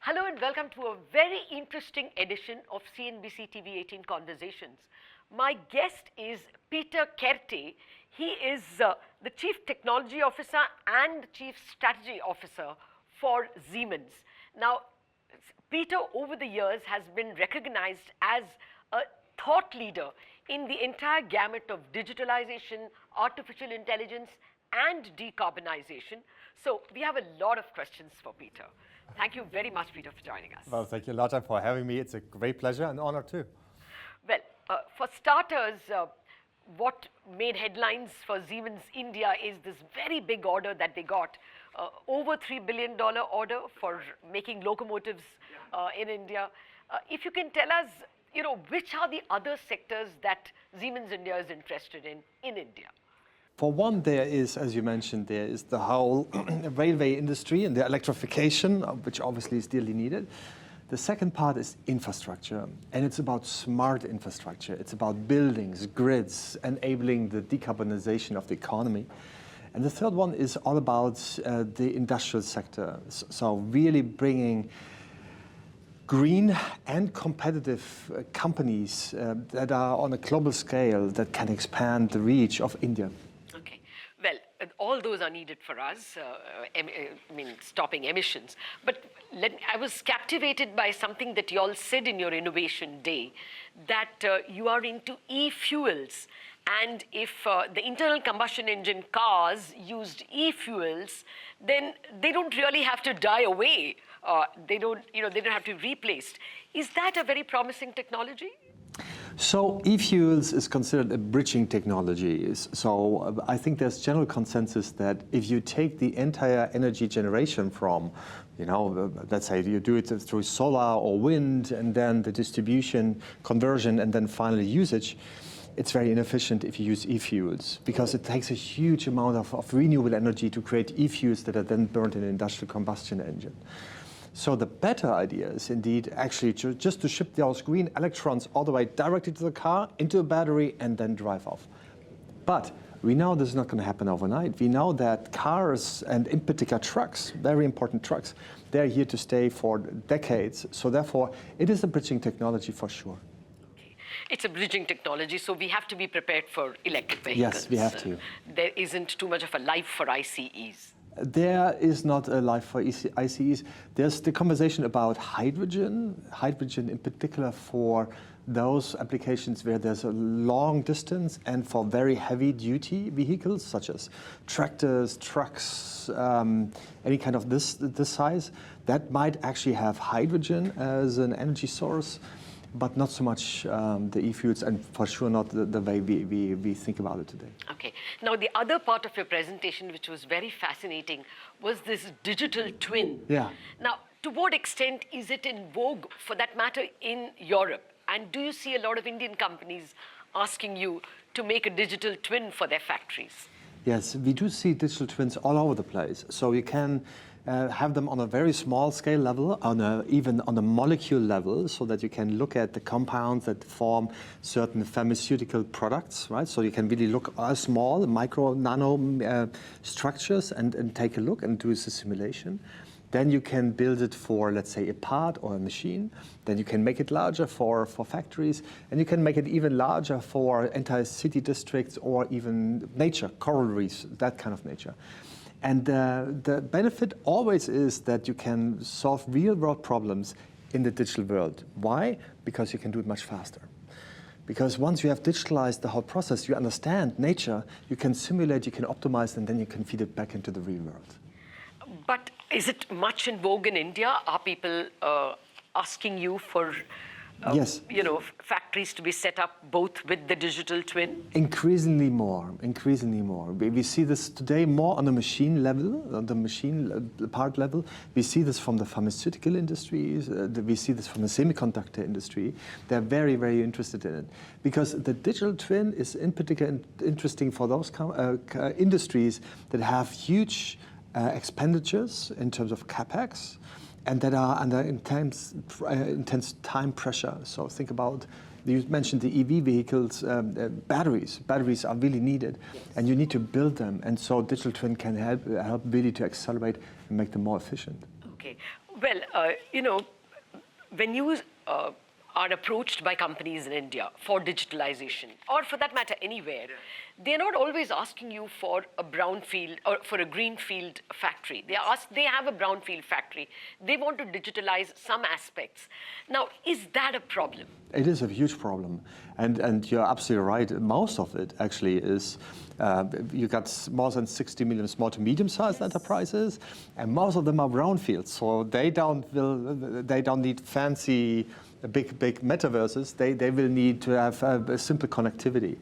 Hello and welcome to a very interesting edition of CNBC-TV18 Conversations. My guest is Peter Koerte. He is the Chief Technology Officer and Chief Strategy Officer for Siemens. Now, Peter over the years has been recognized as a thought leader in the entire gamut of digitalization, artificial intelligence, and decarbonization. So we have a lot of questions for Peter. Thank you very much, Peter, for joining us. Well, thank you, Latha, for having me. It's a great pleasure and honor too. Well, for starters, what made headlines for Zans India is this very big order that they got, over $3 billion order for making locomotives in India. If you can tell us, which are the other sectors that Zans India is interested in India? For one, there is, as you mentioned, there is the whole railway industry and the electrification, which obviously is dearly needed. The second part is infrastructure, and it's about smart infrastructure. It's about buildings, grids, enabling the decarbonization of the economy. And the third one is all about the industrial sector. So really bringing green and competitive companies that are on a global scale that can expand the reach of India. Okay. Well, all those are needed for us, stopping emissions. But I was captivated by something that you all said in your Innovation Day, that you are into e-fuels. And if the internal combustion engine cars used e-fuels, then they don't really have to die away. They don't have to be replaced. Is that a very promising technology? So e-fuels is considered a bridging technology. So I think there's general consensus that if you take the entire energy generation from, let's say you do it through solar or wind, and then the distribution, conversion, and then finally usage, it's very inefficient if you use e-fuels, because it takes a huge amount of renewable energy to create e-fuels that are then burned in an industrial combustion engine. So the better idea is indeed actually just to ship those green electrons all the way directly to the car, into a battery, and then drive off. But we know this is not going to happen overnight. We know that cars, and in particular trucks, very important trucks, they're here to stay for decades. So therefore, it is a bridging technology for sure. Okay. It's a bridging technology, so we have to be prepared for electric vehicles. Yes, we have to. There isn't too much of a life for ICEs. There is not a life for ICEs. There's the conversation about hydrogen in particular for those applications where there's a long distance and for very heavy duty vehicles such as tractors, trucks, any kind of this size, that might actually have hydrogen as an energy source, but not so much the e-fuels, and for sure not the way we think about it today. Okay. Now, the other part of your presentation, which was very fascinating, was this digital twin. Yeah. Now, to what extent is it in vogue, for that matter, in Europe? And do you see a lot of Indian companies asking you to make a digital twin for their factories? Yes, we do see digital twins all over the place. So you can have them on a very small scale level, even on a molecule level, so that you can look at the compounds that form certain pharmaceutical products, right? So you can really look at small, micro, nano structures and take a look and do a simulation. Then you can build it for, let's say, a part or a machine. Then you can make it larger for factories, and you can make it even larger for entire city districts or even nature, coral reefs, that kind of nature. And the benefit always is that you can solve real-world problems in the digital world. Why? Because you can do it much faster. Because once you have digitalized the whole process, you understand nature, you can simulate, you can optimize, and then you can feed it back into the real world. But is it much in vogue in India? Are people asking you for yes, factories to be set up both with the digital twin? Increasingly more, increasingly more. We see this today more on the machine level, on the machine part level. We see this from the pharmaceutical industries. We see this from the semiconductor industry. They're very, very interested in it. Because the digital twin is in particular interesting for those industries that have huge expenditures in terms of capex, and that are under intense time pressure. So think about, you mentioned the EV vehicles, batteries. Batteries are really needed, yes, and you need to build them. And so digital twin can help really to accelerate and make them more efficient. Okay. Well, when you are approached by companies in India for digitalization, or for that matter, anywhere, they're not always asking you for a brownfield or for a greenfield factory. They have a brownfield factory. They want to digitalize some aspects. Now, is that a problem? It is a huge problem, and you're absolutely right. Most of it actually is, you got more than 60 million small to medium-sized enterprises, and most of them are brownfields. So they don't need fancy big metaverses. They will need to have a simple connectivity,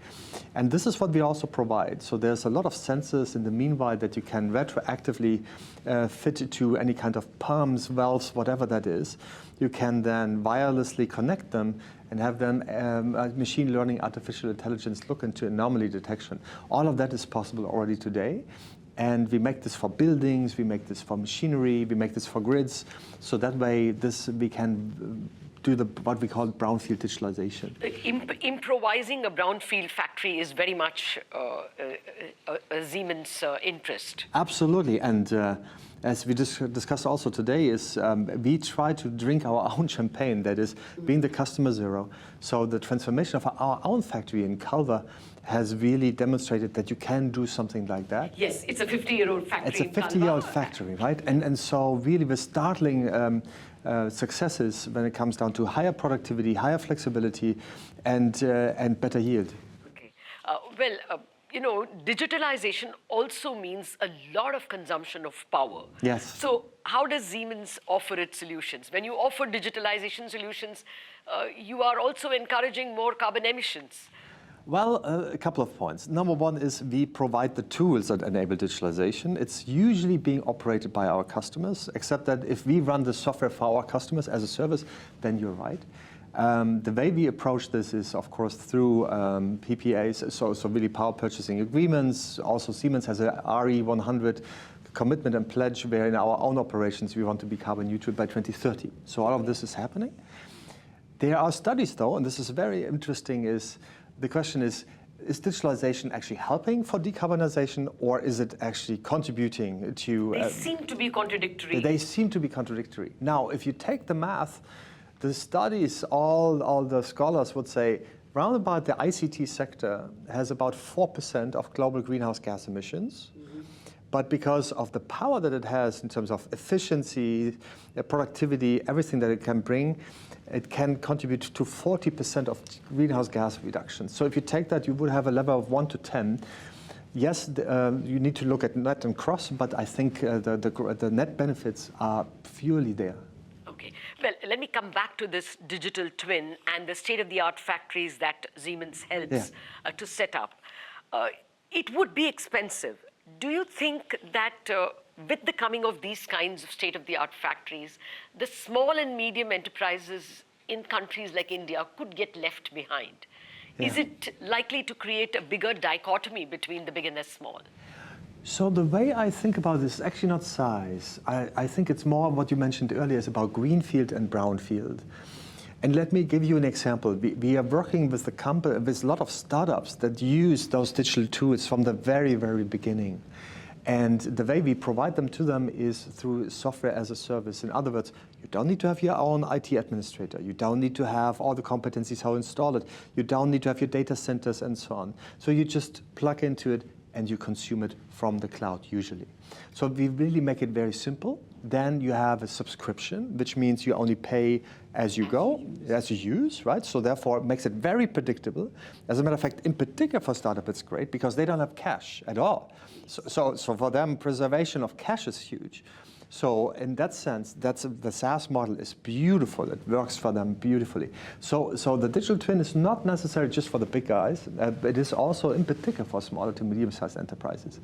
and this is what we also provide. So there's a lot of sensors in the meanwhile that you can retroactively fit to any kind of pumps, valves, whatever that is. You can then wirelessly connect them and have them machine learning, artificial intelligence look into anomaly detection. All of that is possible already today. And we make this for buildings, we make this for machinery, we make this for grids. So that way we can do what we call brownfield digitalization. Improvising a brownfield factory is very much a Siemens interest. Absolutely, and as we discussed also today, is we try to drink our own champagne, that is, being the customer zero. So the transformation of our own factory in Culver has really demonstrated that you can do something like that. Yes, it's a 50-year-old factory. It's a 50-year-old factory, right? And so really with startling successes when it comes down to higher productivity, higher flexibility, and better yield. Okay. Digitalization also means a lot of consumption of power. Yes. So how does Siemens offer its solutions? When you offer digitalization solutions, you are also encouraging more carbon emissions. Well, a couple of points. Number one is we provide the tools that enable digitalization. It's usually being operated by our customers, except that if we run the software for our customers as a service, then you're right. The way we approach this is, of course, through PPAs, so really power purchasing agreements. Also, Siemens has a RE100 commitment and pledge where in our own operations we want to be carbon neutral by 2030. So all of this is happening. There are studies, though, and this is very interesting, the question is digitalization actually helping for decarbonization, or is it actually contributing to... They seem to be contradictory. They seem to be contradictory. Now, if you take the math, the studies, all the scholars would say, round about the ICT sector has about 4% of global greenhouse gas emissions. But because of the power that it has in terms of efficiency, productivity, everything that it can bring, it can contribute to 40% of greenhouse gas reduction. So if you take that, you would have a level of 1 to 10. Yes, you need to look at net and cross, but I think the net benefits are purely there. Okay. Well, let me come back to this digital twin and the state-of-the-art factories that Siemens helps to set up. It would be expensive. Do you think that with the coming of these kinds of state-of-the-art factories, the small and medium enterprises in countries like India could get left behind? Yeah. Is it likely to create a bigger dichotomy between the big and the small? So the way I think about this is actually not size. I think it's more what you mentioned earlier, is about greenfield and brownfield. And let me give you an example. We are working with a lot of startups that use those digital tools from the very, very beginning. And the way we provide them to them is through software as a service. In other words, you don't need to have your own IT administrator. You don't need to have all the competencies how to install it. You don't need to have your data centers and so on. So you just plug into it and you consume it from the cloud usually. So we really make it very simple. Then you have a subscription, which means you only pay as you go, as you use, right? So therefore, it makes it very predictable. As a matter of fact, in particular for startup, it's great because they don't have cash at all. So for them, preservation of cash is huge. So in that sense, the SaaS model is beautiful. It works for them beautifully. So the digital twin is not necessarily just for the big guys. It is also in particular for smaller to medium-sized enterprises.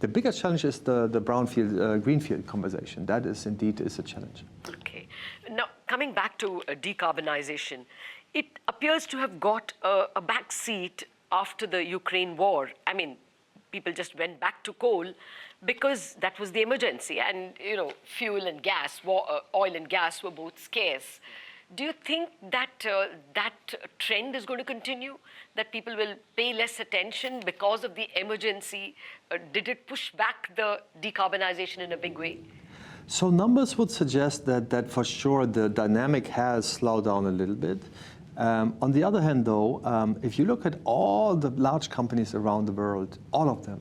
The biggest challenge is the brownfield, greenfield conversation. That is indeed a challenge. Okay. Now, coming back to decarbonization, it appears to have got a back seat after the Ukraine war. I mean, people just went back to coal because that was the emergency, and fuel and gas, oil and gas were both scarce. Do you think that that trend is going to continue? That people will pay less attention because of the emergency? Did it push back the decarbonization in a big way? So numbers would suggest that for sure the dynamic has slowed down a little bit. On the other hand, though, if you look at all the large companies around the world, all of them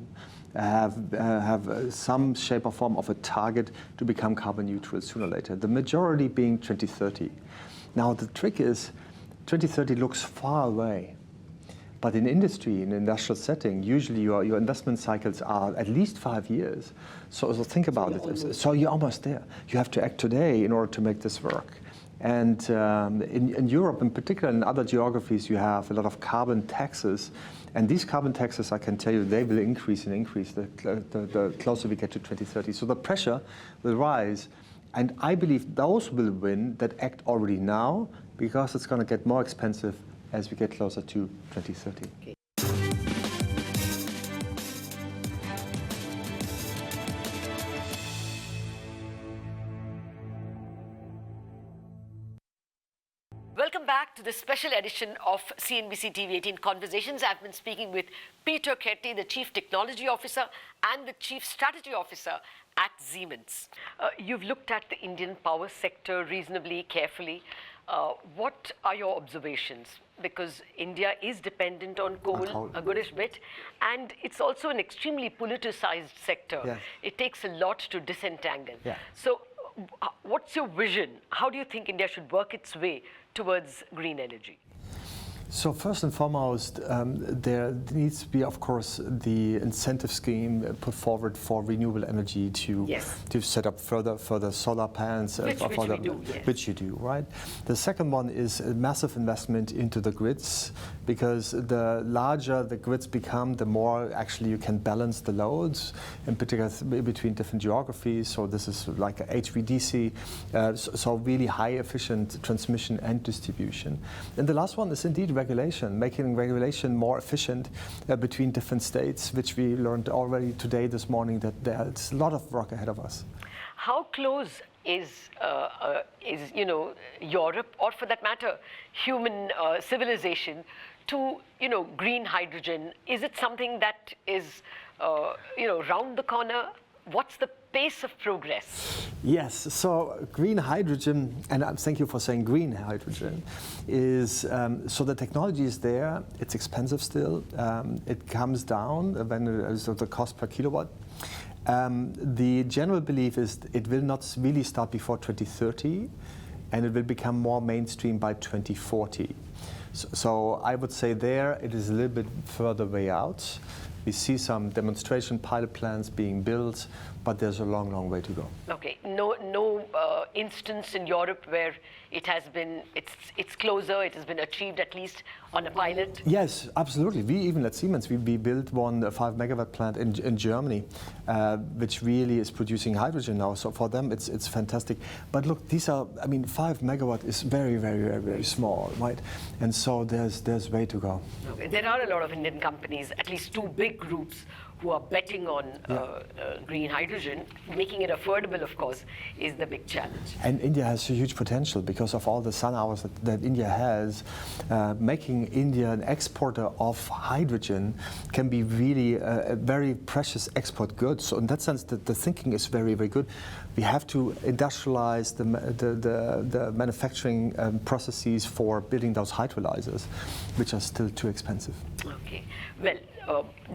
have some shape or form of a target to become carbon neutral sooner or later, the majority being 2030. Now, the trick is 2030 looks far away. But in industry, in industrial setting, usually your investment cycles are at least 5 years. So think about it. So you're almost there. You have to act today in order to make this work. And in Europe, in particular, in other geographies, you have a lot of carbon taxes. And these carbon taxes, I can tell you, they will increase the closer we get to 2030. So the pressure will rise. And I believe those will win that act already now, because it's going to get more expensive as we get closer to 2030. Okay. Welcome back to this special edition of CNBC-TV18 Conversations. I've been speaking with Peter Koerte, the Chief Technology Officer and the Chief Strategy Officer at Siemens. You've looked at the Indian power sector reasonably carefully. What are your observations? Because India is dependent on coal a goodish bit, and it's also an extremely politicized sector. Yes. It takes a lot to disentangle. Yeah. So what's your vision? How do you think India should work its way towards green energy? So first and foremost, there needs to be, of course, the incentive scheme put forward for renewable energy to set up further solar plants. Which you do, right? The second one is a massive investment into the grids, because the larger the grids become, the more actually you can balance the loads, in particular between different geographies. So this is like HVDC, so really high efficient transmission and distribution. And the last one is indeed regulation, making regulation more efficient between different states, which we learned already today, this morning, that there's a lot of work ahead of us. How close is Europe, or for that matter, human civilization, to green hydrogen? Is it something that is round the corner? What's the pace of progress? Yes, so green hydrogen, and thank you for saying green hydrogen, is, so the technology is there, it's expensive still, it comes down when the cost per kilowatt. The general belief is it will not really start before 2030, and it will become more mainstream by 2040. So I would say there it is a little bit further way out. We see some demonstration pilot plants being built, but there's a long, long way to go. Okay, no instance in Europe where it has been, it's closer, it has been achieved at least on a pilot? Yes, absolutely. We even at Siemens, we built one 5 megawatt plant in Germany, which really is producing hydrogen now. So for them, it's fantastic. But look, these are, 5 megawatt is very, very, very, very small, right? And so there's way to go. Okay. There are a lot of Indian companies, at least 2 big groups, who are betting on green hydrogen. Making it affordable, of course, is the big challenge. And India has a huge potential because of all the sun hours that India has. Making India an exporter of hydrogen can be really a very precious export good. So in that sense, the thinking is very, very good. We have to industrialize the manufacturing processes for building those hydrolyzers, which are still too expensive. Okay. Well,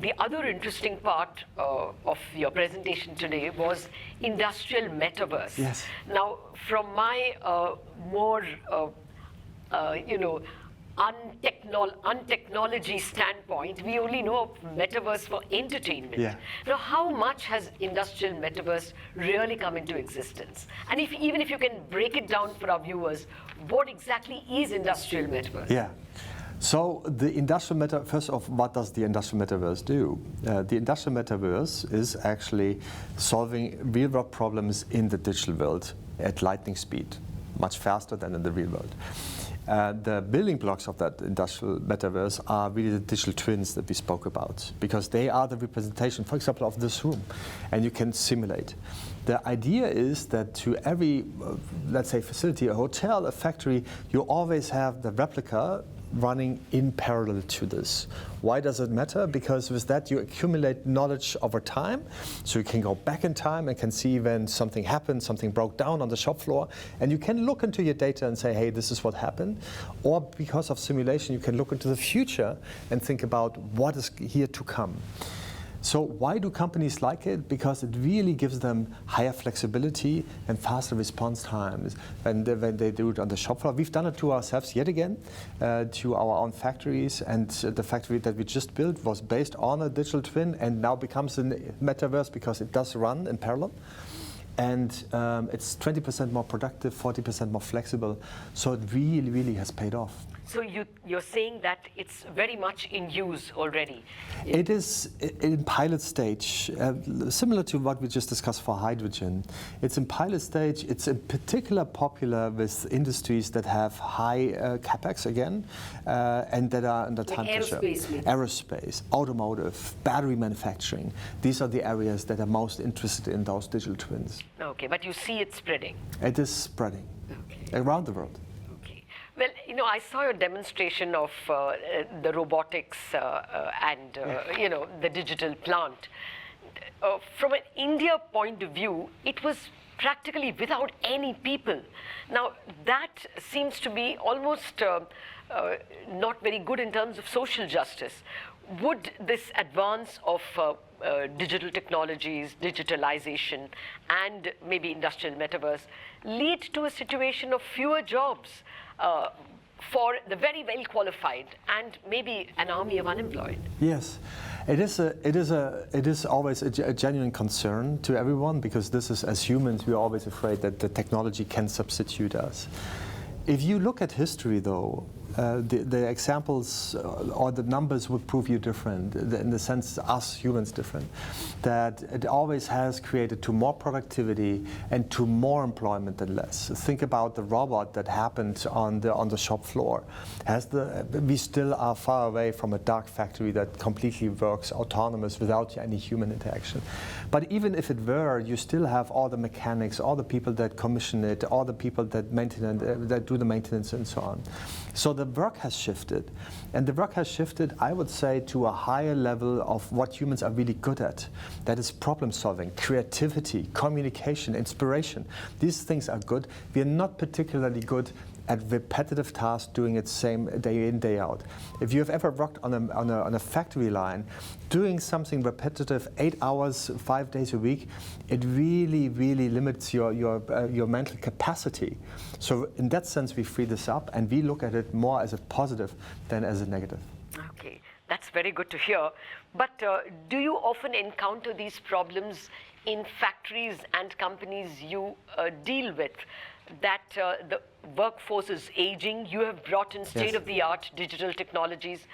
the other interesting part of your presentation today was industrial metaverse. Yes. Now, from my more, untechnology standpoint, we only know of metaverse for entertainment. Yeah. Now, how much has industrial metaverse really come into existence? And even if you can break it down for our viewers, what exactly is industrial metaverse? Yeah. So the industrial metaverse, first off, what does the industrial metaverse do? The industrial metaverse is actually solving real-world problems in the digital world at lightning speed, much faster than in the real world. The building blocks of that industrial metaverse are really the digital twins that we spoke about, because they are the representation, for example, of this room, and you can simulate. The idea is that to every, let's say, facility, a hotel, a factory, you always have the replica running in parallel to this. Why does it matter? Because with that you accumulate knowledge over time, so you can go back in time and can see when something happened, something broke down on the shop floor, and you can look into your data and say, hey, this is what happened. Or because of simulation, you can look into the future and think about what is here to come. So why do companies like it? Because it really gives them higher flexibility and faster response times when they do it on the shop floor. We've done it to ourselves yet again, to our own factories, and the factory that we just built was based on a digital twin and now becomes a metaverse because it does run in parallel. And it's 20% more productive, 40% more flexible. So it really, really has paid off. So you're saying that it's very much in use already? It is in pilot stage, similar to what we just discussed for hydrogen. It's in pilot stage. It's in particular popular with industries that have high capex again, and that are under time pressure. Aerospace, automotive, battery manufacturing. These are the areas that are most interested in those digital twins. Okay, but you see it spreading? It is spreading around the world. Well, I saw your demonstration of the robotics and the digital plant. From an India point of view, it was practically without any people. Now, that seems to be almost not very good in terms of social justice. Would this advance of digital technologies, digitalization, and maybe industrial metaverse lead to a situation of fewer jobs for the very well qualified and maybe an army of unemployed? Yes, it is always a genuine concern to everyone, because this is, as humans, we're always afraid that the technology can substitute us. If you look at history, though, the examples or the numbers would prove you different, in the sense us humans different, that it always has created to more productivity and to more employment than less. Think about the robot that happened on the shop floor. We still are far away from a dark factory that completely works autonomous without any human interaction. But even if it were, you still have all the mechanics, all the people that commission it, all the people that do the maintenance and so on. So the work has shifted, and the work has shifted, I would say, to a higher level of what humans are really good at. That is problem solving, creativity, communication, inspiration. These things are good. We are not particularly good at repetitive tasks, doing it same day in, day out. If you have ever worked on a factory line, doing something repetitive 8 hours, 5 days a week, it really, really limits your mental capacity. So in that sense, we free this up, and we look at it more as a positive than as a negative. Okay, that's very good to hear. But do you often encounter these problems in factories and companies you deal with, that the workforce is aging, you have brought in state-of-the-art digital technologies,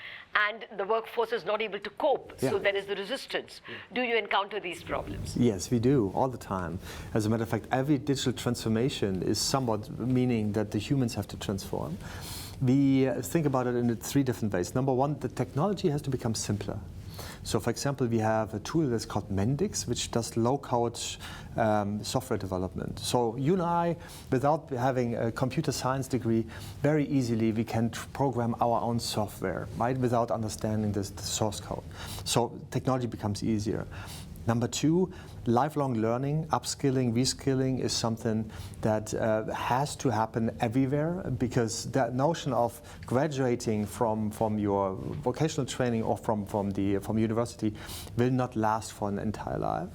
and the workforce is not able to cope, so there is the resistance. Do you encounter these problems? Yes, we do, all the time. As a matter of fact, every digital transformation is somewhat meaning that the humans have to transform. We think about it in 3 different ways. Number one, the technology has to become simpler. So, for example, we have a tool that's called Mendix, which does low-code software development. So you and I, without having a computer science degree, very easily we can program our own software, right, without understanding the source code. So technology becomes easier. Number 2, lifelong learning, upskilling, reskilling is something that has to happen everywhere, because that notion of graduating from your vocational training or from university will not last for an entire life.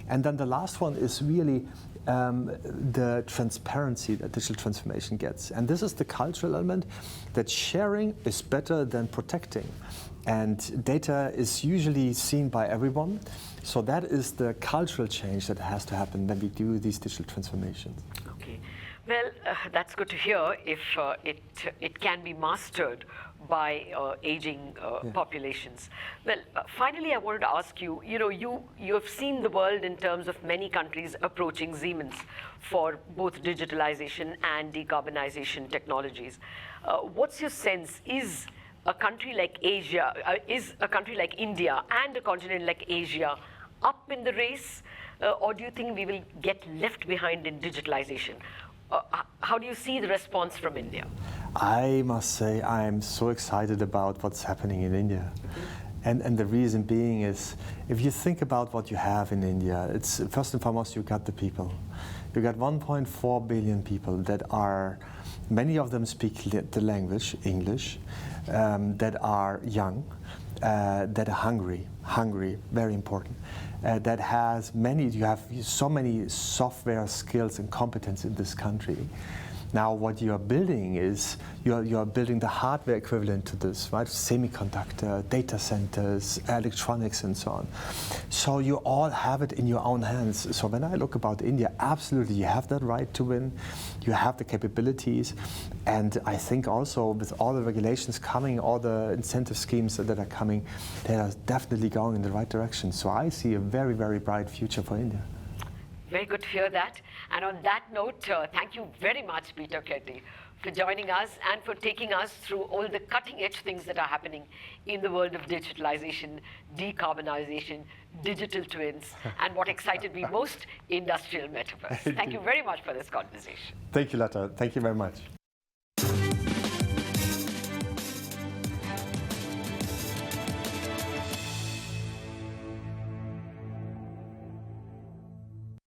And then the last one is really the transparency that digital transformation gets. And this is the cultural element, that sharing is better than protecting. And data is usually seen by everyone. So that is the cultural change that has to happen when we do these digital transformations. Okay. Well, that's good to hear if it can be mastered by aging populations. Well, finally, I wanted to ask you, you have seen the world in terms of many countries approaching Siemens for both digitalization and decarbonization technologies. What's your sense? Is a country like India and a continent like Asia up in the race, or do you think we will get left behind in digitalization? how do you see the response from India? I must say I'm so excited about what's happening in India. And the reason being is, if you think about what you have in India, it's first and foremost, you got the people. You got 1.4 billion people that are, many of them speak the language, English, that are young, that are hungry, very important. That has many, you have so many software skills and competence in this country. Now what you are building is, you are building the hardware equivalent to this, right? Semiconductor, data centers, electronics and so on. So you all have it in your own hands. So when I look about India, absolutely you have that right to win. You have the capabilities. And I think also with all the regulations coming, all the incentive schemes that are coming, they are definitely going in the right direction. So I see a very, very bright future for India. Very good to hear that. And on that note, thank you very much, Peter Koerte, for joining us and for taking us through all the cutting-edge things that are happening in the world of digitalization, decarbonization, digital twins, and what excited me most, industrial metaverse. Thank you very much for this conversation. Thank you, Latha. Thank you very much.